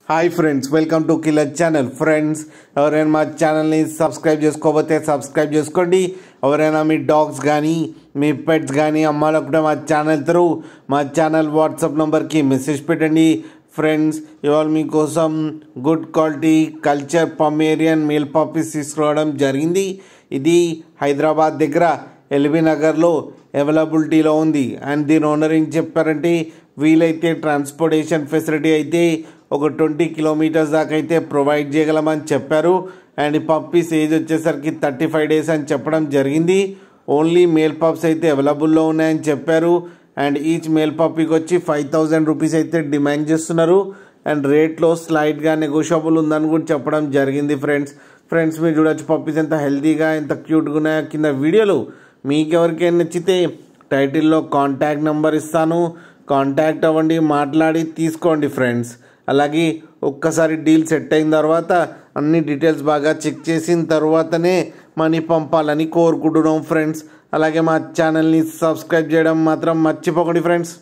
Hi friends, welcome to killer channel. Friends, ఎవరైనా మా ఛానల్ని సబ్స్క్రైబ్ చేసుకోకపోతే సబ్స్క్రైబ్ చేసుకోండి. ఎవరైనా మీ డాగ్స్ కానీ మీ పెట్స్ కానీ అమ్మాలనుకుంటే మా ఛానల్ త్రూ మా ఛానల్ వాట్సాప్ నెంబర్కి మెసేజ్ పెట్టండి. ఫ్రెండ్స్, ఇవాళ మీకోసం good quality culture Pomeranian male puppies తీసుకురావడం జరిగింది. ఇది హైదరాబాద్ దగ్గర ఎల్బీ నగర్లో అవైలబిలిటీలో ఉంది. అండ్ దీని ఓనర్ ఏం చెప్పారంటే, వీలైతే ట్రాన్స్పోర్టేషన్ ఫెసిలిటీ అయితే ఒక 20 కిలోమీటర్స్ దాకా అయితే ప్రొవైడ్ చేయగలమని చెప్పారు. అండ్ ఈ పప్పీస్ ఏజ్ వచ్చేసరికి 35 డేస్ అని చెప్పడం జరిగింది. ఓన్లీ మేల్ పప్స్ అయితే అవైలబుల్లో ఉన్నాయని చెప్పారు. అండ్ ఈచ్ మేల్ పప్పీకి వచ్చి 5000 రూపీస్ అయితే డిమాండ్ చేస్తున్నారు. అండ్ రేట్లో స్లైట్గా నెగోషియబుల్ ఉందని కూడా చెప్పడం జరిగింది. ఫ్రెండ్స్ మీరు చూడొచ్చు పప్పీస్ ఎంత హెల్తీగా ఎంత క్యూట్గా ఉన్నాయో కింద వీడియోలు. మీకు ఎవరికైనా నచ్చితే టైటిల్లో కాంటాక్ట్ నెంబర్ ఇస్తాను, కాంటాక్ట్ అవ్వండి, మాట్లాడి తీసుకోండి ఫ్రెండ్స్. అలాగే ఒక్కసారి డీల్ సెట్ అయిన తర్వాత అన్ని డీటెయిల్స్ బాగా చెక్ చేసిన తర్వాతనే మనీ పంపాలని కోరుకుంటున్నాం ఫ్రెండ్స్. అలాగే మా ఛానల్ని సబ్స్క్రైబ్ చేయడం మాత్రం మర్చిపోకండి ఫ్రెండ్స్.